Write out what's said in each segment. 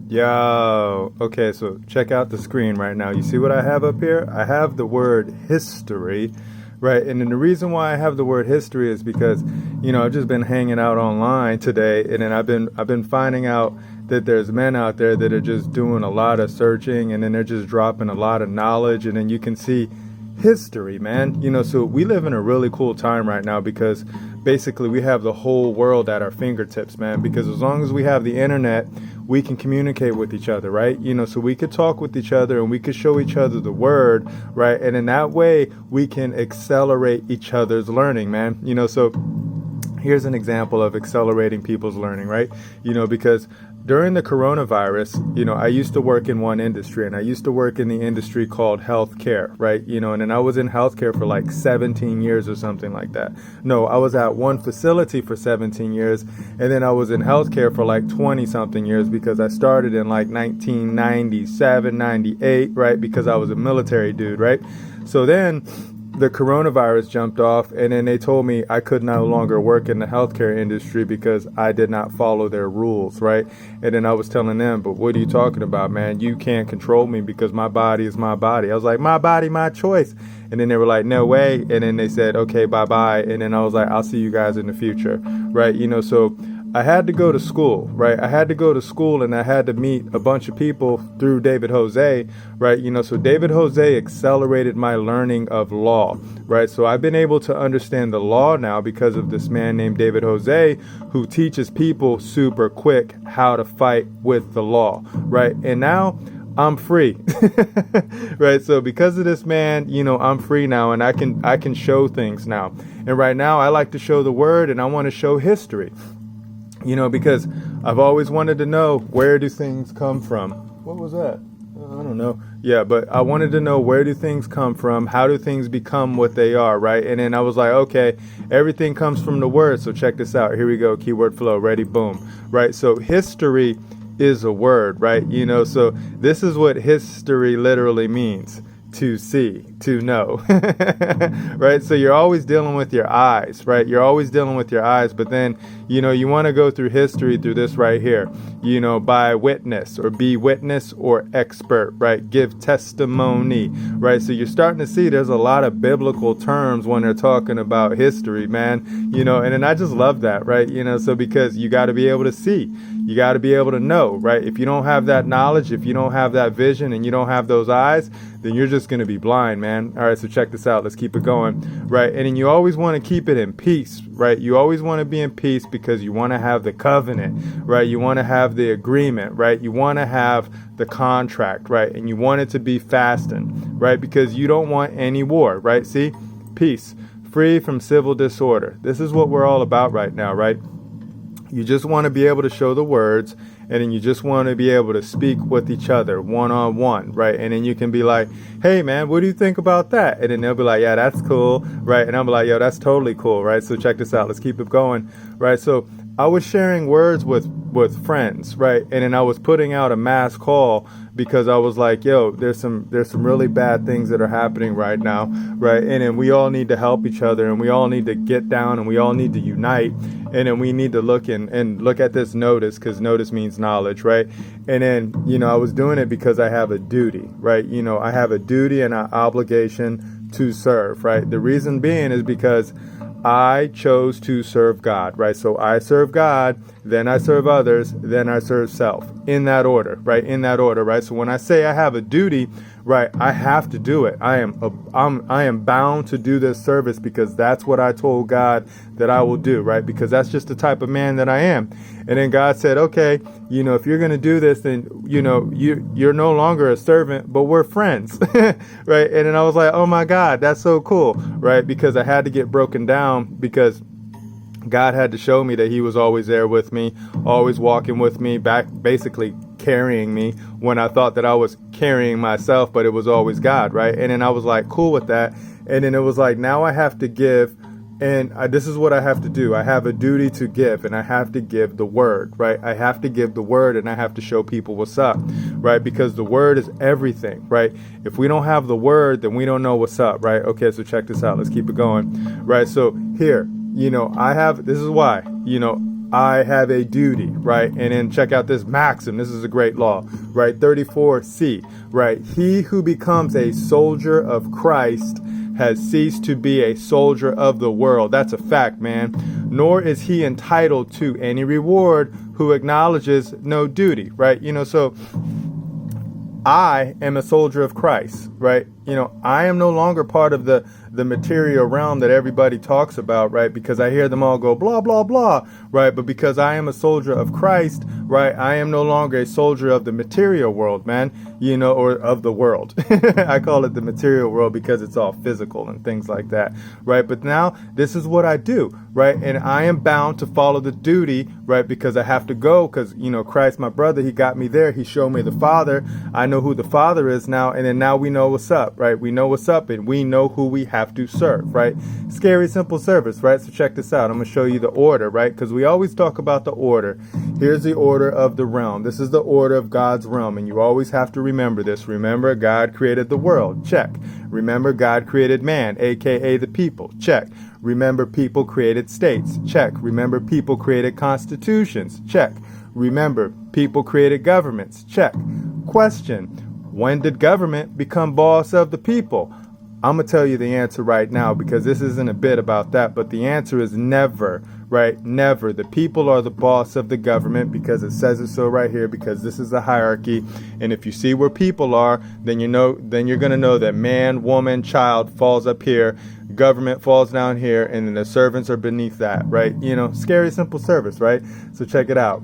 Yo, okay, so check out the screen right now. You see what I have up here? I have the word history, right? And then the reason why I have the word history is because, I've just been hanging out online today, and then I've been finding out that there's men out there that are just doing a lot of searching, and then they're just dropping a lot of knowledge, and then you can see history, man. So we live in a really cool time right now because basically we have the whole world at our fingertips, man, because as long as we have the internet, we can communicate with each other, right? So we could talk with each other and we could show each other the word, right? And in that way, we can accelerate each other's learning, man. So here's an example of accelerating people's learning, right? Because during the coronavirus, I used to work in one industry, and I used to work in the industry called healthcare, right? And then I was in healthcare for like 17 years or something like that. No, I was at one facility for 17 years, and then I was in healthcare for like 20 something years because I started in like 1997, 98, right? Because I was a military dude, right? So then the coronavirus jumped off, and then they told me I could no longer work in the healthcare industry because I did not follow their rules, right? And then I was telling them, but what are you talking about, man? You can't control me because my body is my body. I was like, my body, my choice. And then they were like, no way. And then they said, okay, bye-bye. And then I was like, I'll see you guys in the future, right? So I had to go to school, right? I had to go to school, and I had to meet a bunch of people through David Jose, right? So David Jose accelerated my learning of law, right? So I've been able to understand the law now because of this man named David Jose, who teaches people super quick how to fight with the law, right? And now I'm free, right? So because of this man, I'm free now, and I can show things now. And right now I like to show the word, and I want to show history. Because I've always wanted to know, where do things come from? What was that? I don't know. Yeah, but I wanted to know, where do things come from? How do things become what they are, right? And then I was like, okay, everything comes from the word. So check this out. Here we go. Keyword flow. Ready? Boom. Right? So history is a word, right? So this is what history literally means. To see, to know, right? So you're always dealing with your eyes, right? You're always dealing with your eyes, but then, you want to go through history through this right here, by witness or be witness or expert, right? Give testimony, right? So you're starting to see there's a lot of biblical terms when they're talking about history, man, and then I just love that, right? So because you got to be able to see, you got to be able to know, right? If you don't have that knowledge, if you don't have that vision, and you don't have those eyes, then you're just going to be blind, man. All right, so check this out. Let's keep it going, right? And then you always want to keep it in peace, right? You always want to be in peace because you want to have the covenant, right? You want to have the agreement, right? You want to have the contract, right? And you want it to be fastened, right? Because you don't want any war, right? See? Peace, free from civil disorder. This is what we're all about right now, right? You just want to be able to show the words, and then you just want to be able to speak with each other one-on-one, right? And then you can be like, hey, man, what do you think about that? And then they'll be like, yeah, that's cool, right? And I'm like, yo, that's totally cool, right? So check this out. Let's keep it going, right? So I was sharing words with friends, right? And then I was putting out a mass call because I was like, yo, there's some really bad things that are happening right now, right? And then we all need to help each other, and we all need to get down, and we all need to unite. And then we need to look and look at this notice, because notice means knowledge, right? And then, I was doing it because I have a duty, right? I have a duty and an obligation to serve, right? The reason being is because I chose to serve God, right? So I serve God, then I serve others, then I serve self. In that order, right? In that order, right? So when I say I have a duty, right, I have to do it. I am bound to do this service because that's what I told God that I will do, right? Because that's just the type of man that I am. And then God said, okay, if you're going to do this, then, you're no longer a servant, but we're friends, right? And then I was like, oh my God, that's so cool, right? Because I had to get broken down because God had to show me that he was always there with me, always walking with me, back, basically carrying me when I thought that I was carrying myself, but it was always God, right? And then I was like, cool with that. And then it was like, now I have to give, and this is what I have to do. I have a duty to give, and I have to give the word, right? I have to give the word, and I have to show people what's up, right? Because the word is everything, right? If we don't have the word, then we don't know what's up, right? Okay, so check this out. Let's keep it going, right? So here, this is why, I have a duty, right? And then check out this Maxim. This is a great law, right? 34C, right? He who becomes a soldier of Christ has ceased to be a soldier of the world. That's a fact, man. Nor is he entitled to any reward who acknowledges no duty, right? So I am a soldier of Christ, right? I am no longer part of the material realm that everybody talks about, right? Because I hear them all go blah, blah, blah, right? But because I am a soldier of Christ, right? I am no longer a soldier of the material world, man, or of the world. I call it the material world because it's all physical and things like that, right? But now this is what I do, right? And I am bound to follow the duty, right? Because I have to go because, Christ, my brother, he got me there. He showed me the Father. I know who the Father is now. And then now we know what's up, right? We know what's up and we know who we have to serve, right? Scary, simple service, right? So check this out. I'm going to show you the order, right? Because we always talk about the order. Here's the order of the realm. This is the order of God's realm. And you always have to remember this. Remember, God created the world. Check. Remember, God created man, aka the people. Check. Remember, people created states. Check. Remember, people created constitutions. Check. Remember, people created governments. Check. Question. When did government become boss of the people? I'm going to tell you the answer right now because this isn't a bit about that, but the answer is never, right? Never. The people are the boss of the government because it says it so right here because this is a hierarchy. And if you see where people are, then you're going to know that man, woman, child falls up here, government falls down here, and then the servants are beneath that, right? Scary, simple service, right? So check it out.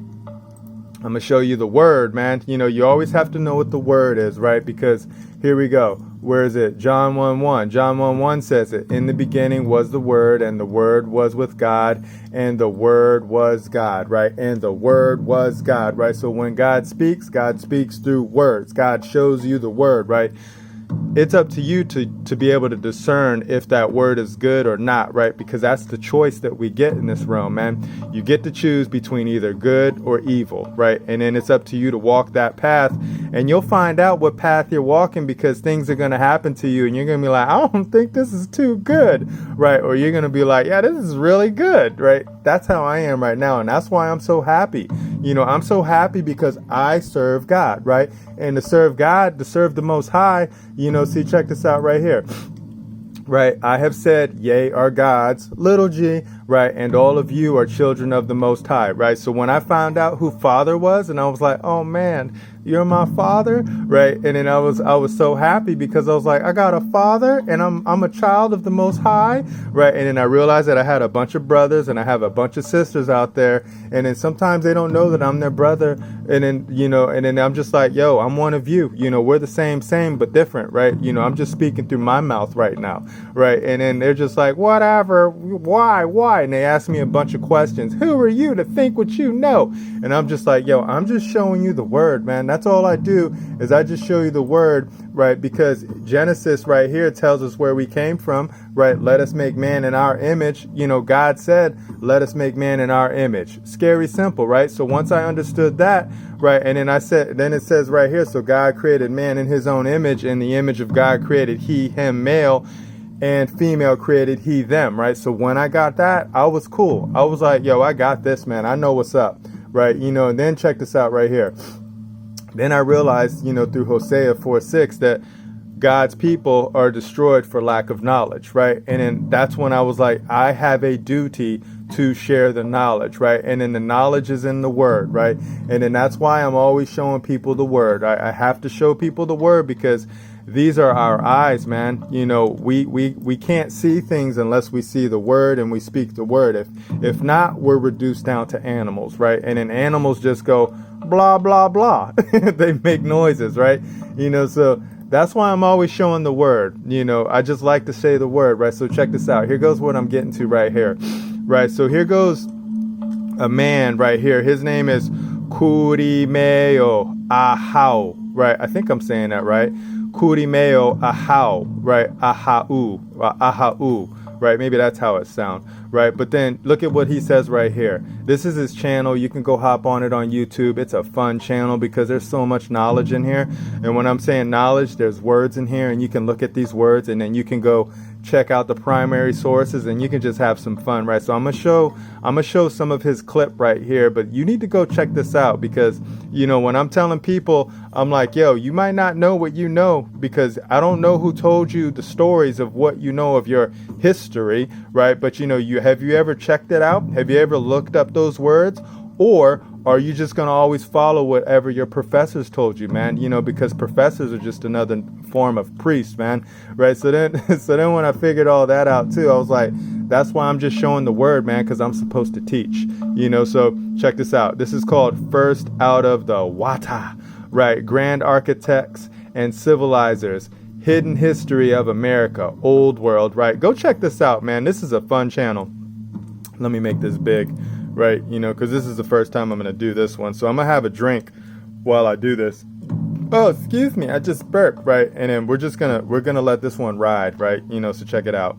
I'm going to show you the word, man. You always have to know what the word is, right? Because here we go. Where is it? John 1:1. John 1:1 says it. In the beginning was the Word, and the Word was with God, and the Word was God, right? And the Word was God, right? So when God speaks through words. God shows you the word, right? It's up to you to be able to discern if that word is good or not, right? Because that's the choice that we get in this realm, man. You get to choose between either good or evil, right? And then it's up to you to walk that path, and you'll find out what path you're walking because things are going to happen to you, and you're going to be like, I don't think this is too good, right? Or you're going to be like, yeah, this is really good, right? That's how I am right now, and that's why I'm so happy. I'm so happy because I serve God, right? And to serve God, to serve the Most High, see, check this out right here. Right, I have said, ye are gods, little g, right, and all of you are children of the Most High, right? So when I found out who Father was, and I was like, oh man, you're my Father, right? And then I was so happy because I was like, I got a Father, and I'm a child of the Most High, right? And then I realized that I had a bunch of brothers, and I have a bunch of sisters out there, and then sometimes they don't know that I'm their brother, and then and then I'm just like, yo, I'm one of you, we're the same but different, right? I'm just speaking through my mouth right now. Right. And then they're just like, whatever. Why? And they ask me a bunch of questions. Who are you to think what you know? And I'm just like, yo, I'm just showing you the word, man. That's all I do is I just show you the word. Right. Because Genesis right here tells us where we came from. Right. Let us make man in our image. God said, let us make man in our image. Scary simple. Right. So once I understood that. Right. And then it says right here. So God created man in his own image. In the image of God created he, him, male. And female created he, them, right? So when I got that, I was cool. I was like, yo, I got this, man. I know what's up, right? And then check this out right here. Then I realized, through Hosea 4:6 that God's people are destroyed for lack of knowledge, right? And then that's when I was like, I have a duty to share the knowledge, right? And then the knowledge is in the word, right? And then that's why I'm always showing people the word. I have to show people the word because these are our eyes, man. We can't see things unless we see the word and we speak the word. If not, we're reduced down to animals, right? And then animals just go blah, blah, blah. They make noises, right? So that's why I'm always showing the word. I just like to say the word, right? So check this out. Here goes what I'm getting to right here, right? So here goes a man right here. His name is Kurimeo Ahau, right? I think I'm saying that right. Kurimeo Ahau, right? Ahau, right? Maybe that's how it sounds, right? But then look at what he says right here. This is his channel. You can go hop on it on YouTube. It's a fun channel because there's so much knowledge in here. And when I'm saying knowledge, there's words in here, and you can look at these words, and then you can go check out the primary sources, and you can just have some fun, right? So I'm gonna show some of his clip right here, but you need to go check this out, because when I'm telling people, I'm like, yo, you might not know what you know, because I don't know who told you the stories of what you know of your history, right? But have you ever checked it out? Have you ever looked up those words? Or are you just going to always follow whatever your professors told you, man? Because professors are just another form of priest, man, right? So then when I figured all that out too, I was like, that's why I'm just showing the word, man, because I'm supposed to teach, So check this out. This is called First Out of the Wata, right? Grand Architects and Civilizers, Hidden History of America, Old World, right? Go check this out, man. This is a fun channel. Let me make this big. Right, because this is the first time I'm going to do this one. So I'm going to have a drink while I do this. Oh, excuse me, I just burped, right? And then we're going to let this one ride, right? So check it out.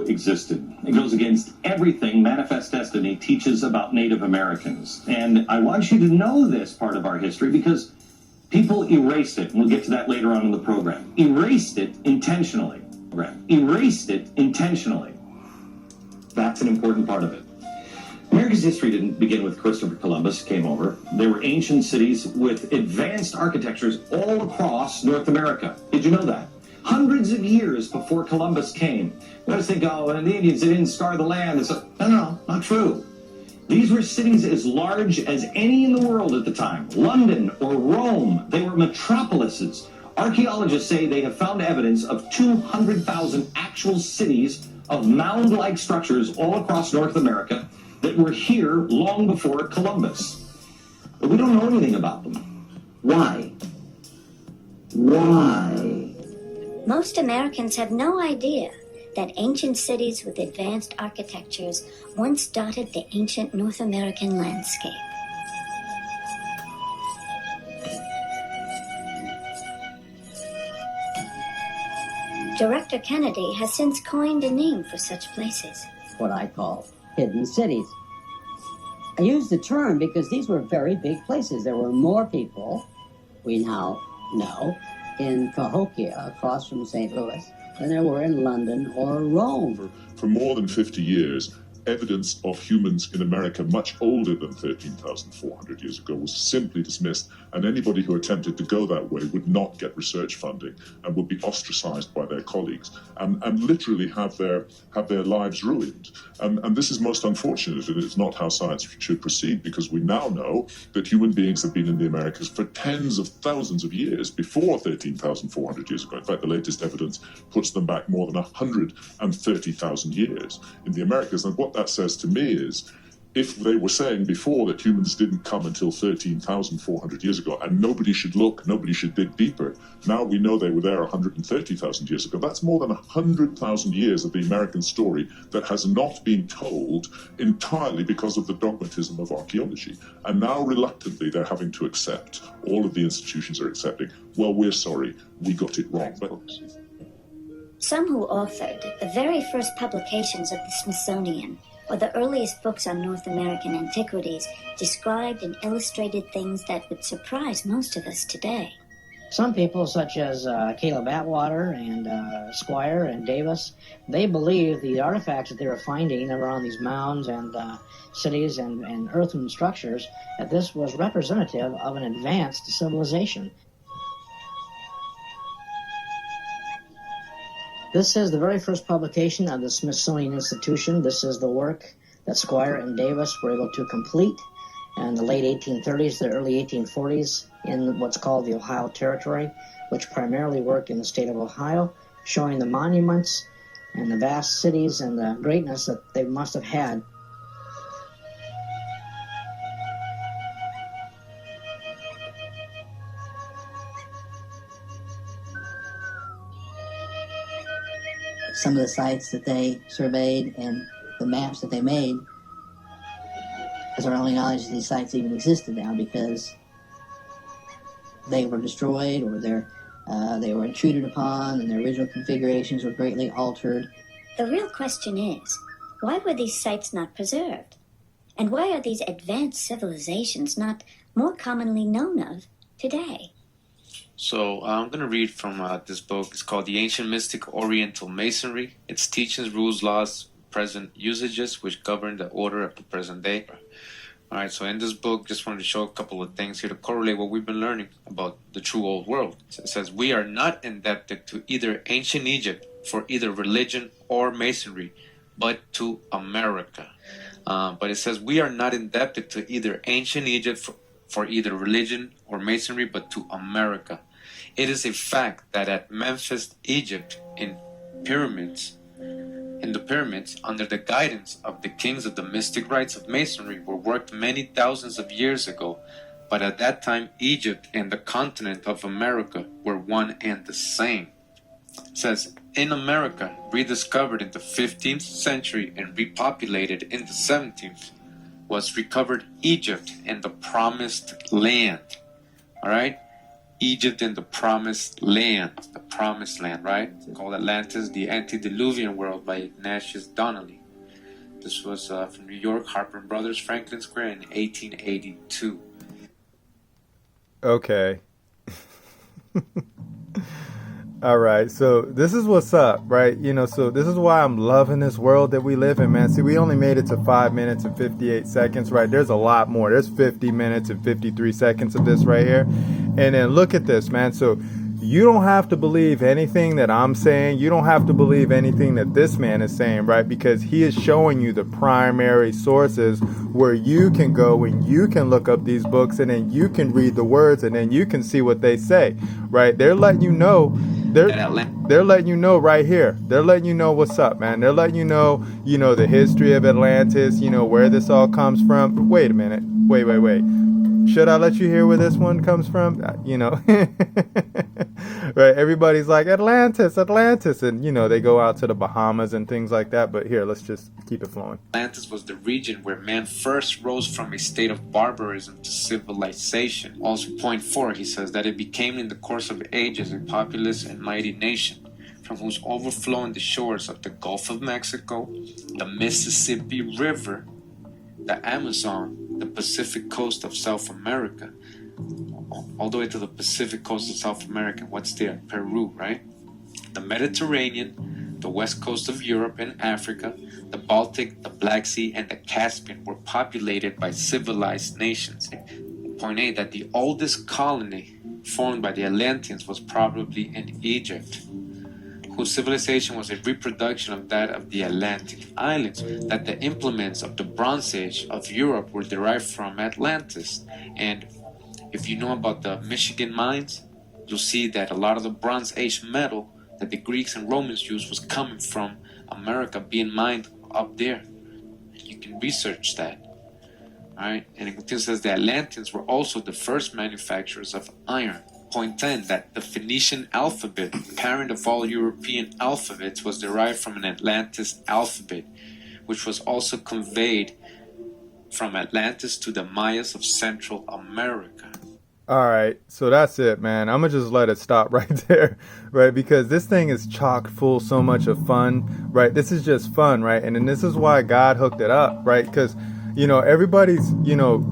Existed. It goes against everything Manifest Destiny teaches about Native Americans. And I want you to know this part of our history because people erased it. And we'll get to that later on in the program. Erased it intentionally. Erased it intentionally. That's an important part of it. America's history didn't begin with Christopher Columbus came over. There were ancient cities with advanced architectures all across North America. Did you know that? Hundreds of years before Columbus came. You always think, oh, and the Indians, they didn't scar the land. No, not true. These were cities as large as any in the world at the time. London or Rome, they were metropolises. Archaeologists say they have found evidence of 200,000 actual cities of mound-like structures all across North America that were here long before Columbus. But we don't know anything about them. Why? Why? Most Americans have no idea that ancient cities with advanced architectures once dotted the ancient North American landscape. Director Kennedy has since coined a name for such places. What I call hidden cities. I use the term because these were very big places. There were more people, we now know, in Cahokia, across from St. Louis, than there were in London or Rome. For more than 50 years, evidence of humans in America much older than 13,400 years ago was simply dismissed, and anybody who attempted to go that way would not get research funding and would be ostracized by their colleagues and literally have their lives ruined. And this is most unfortunate, and it's not how science should proceed, because we now know that human beings have been in the Americas for tens of thousands of years before 13,400 years ago. In fact, the latest evidence puts them back more than 130,000 years in the Americas. And what that says to me is, if they were saying before that humans didn't come until 13,400 years ago and nobody should look, nobody should dig deeper, now we know they were there 130,000 years ago. That's more than 100,000 years of the American story that has not been told entirely because of the dogmatism of archaeology. And now reluctantly they're having to accept, all of the institutions are accepting, well, we're sorry, we got it wrong. But some who authored the very first publications of the Smithsonian, or the earliest books on North American antiquities, described and illustrated things that would surprise most of us today. Some people, such as Caleb Atwater and Squire and Davis, they believe the artifacts that they were finding around these mounds and cities and earthen structures, that this was representative of an advanced civilization. This is the very first publication of the Smithsonian Institution. This is the work that Squire and Davis were able to complete. in the late 1830s to the early 1840s in what's called the Ohio Territory, which primarily worked in the state of Ohio, showing the monuments and the vast cities and the greatness that they must have had. Some of the sites that they surveyed and the maps that they made, as our only knowledge, these sites even existed now because they were destroyed or they were intruded upon and their original configurations were greatly altered. The real question is, why were these sites not preserved? And why are these advanced civilizations not more commonly known of today? So I'm going to read from this book. It's called The Ancient Mystic Oriental Masonry, Its Teachings, Rules, Laws, Present Usages, which govern the order of the present day. All right, so in this book, just wanted to show a couple of things here to correlate what we've been learning about the true old world. It says, we are not indebted to either ancient Egypt for either religion or masonry, but to America. But it says, we are not indebted to either ancient Egypt for either religion or masonry, but to America. It is a fact that at Memphis, Egypt, in the pyramids, under the guidance of the kings of the mystic rites of masonry, were worked many thousands of years ago. But at that time, Egypt and the continent of America were one and the same. It says, in America, rediscovered in the 15th century and repopulated in the 17th, was recovered Egypt and the promised land. All right? Egypt and the promised land. The promised land, right? It's called Atlantis, the Antediluvian World by Ignatius Donnelly. This was from New York, Harper and Brothers, Franklin Square in 1882. Okay. All right, so this is what's up, right? So this is why I'm loving this world that we live in, man. See, we only made it to 5 minutes and 58 seconds, right? There's a lot more. There's 50 minutes and 53 seconds of this right here. And then look at this, man. So you don't have to believe anything that I'm saying. You don't have to believe anything that this man is saying, right? Because he is showing you the primary sources where you can go and you can look up these books and then you can read the words and then you can see what they say, right? They're letting you know. They're letting you know right here. They're letting you know what's up, man. They're letting you know, the history of Atlantis, where this all comes from. Wait a minute. Wait. Should I let you hear where this one comes from? Right? Everybody's like, Atlantis. And, they go out to the Bahamas and things like that. But here, let's just keep it flowing. Atlantis was the region where man first rose from a state of barbarism to civilization. Also, point 4, he says that it became in the course of ages a populous and mighty nation, from whose overflowing the shores of the Gulf of Mexico, the Mississippi River, the Amazon, the Pacific coast of South America, all the way to the Pacific coast of South America. What's there? Peru, right? The Mediterranean, the west coast of Europe and Africa, the Baltic, the Black Sea, and the Caspian were populated by civilized nations. Point 8, that the oldest colony formed by the Atlanteans was probably in Egypt, whose civilization was a reproduction of that of the Atlantic islands, that the implements of the Bronze Age of Europe were derived from Atlantis. And if you know about the Michigan mines, you'll see that a lot of the Bronze Age metal that the Greeks and Romans used was coming from America, being mined up there. You can research that. All right? And it continues, says the Atlanteans were also the first manufacturers of iron. Point 10, that the Phoenician alphabet, parent of all European alphabets, was derived from an Atlantis alphabet, which was also conveyed from Atlantis to the Mayas of Central America. All right, so that's it, man. I'm going to just let it stop right there, right? Because this thing is chock full so much of fun, right? This is just fun, right? And then this is why God hooked it up, right? Because everybody's,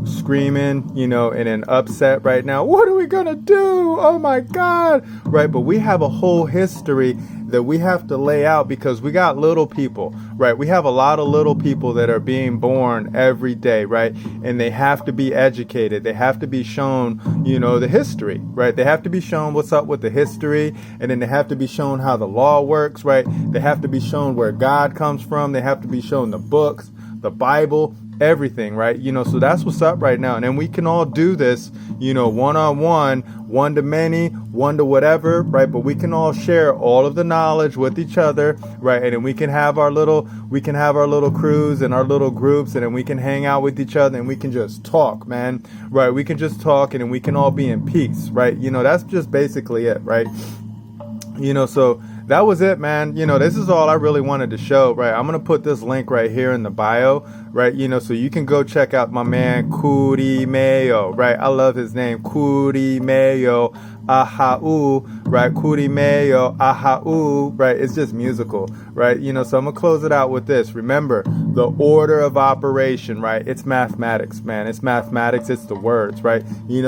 screaming, and then upset right now. What are we going to do? Oh my God. Right. But we have a whole history that we have to lay out because we got little people, right? We have a lot of little people that are being born every day, right? And they have to be educated. They have to be shown, the history, right? They have to be shown what's up with the history. And then they have to be shown how the law works, right? They have to be shown where God comes from. They have to be shown the books, the Bible, everything, right? So that's what's up right now. And then we can all do this, one-on-one, one to many, one to whatever, right? But we can all share all of the knowledge with each other, right? And then we can have our little crews and our little groups, and then we can hang out with each other and we can just talk, man, right? We can just talk, and then we can all be in peace, right? That's just basically it, right? So that was it, man. This is all I really wanted to show, right? I'm going to put this link right here in the bio, right? So you can go check out my man, Kurimeyo, right? I love his name, Kurimeyo Ahau, right? Kurimeyo Ahau, right? It's just musical, right? So I'm going to close it out with this. Remember, the order of operation, right? It's mathematics, man. It's mathematics. It's the words, right?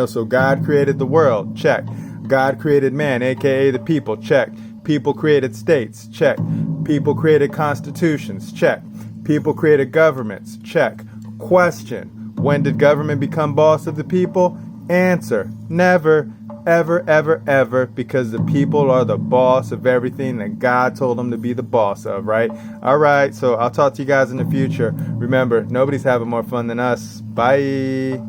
So God created the world, check. God created man, aka the people, check. People created states, check. People created constitutions, check. People created governments, check. Question: when did government become boss of the people? Answer: never, ever, ever, ever, because the people are the boss of everything that God told them to be the boss of, right? All right, so I'll talk to you guys in the future. Remember, nobody's having more fun than us. Bye.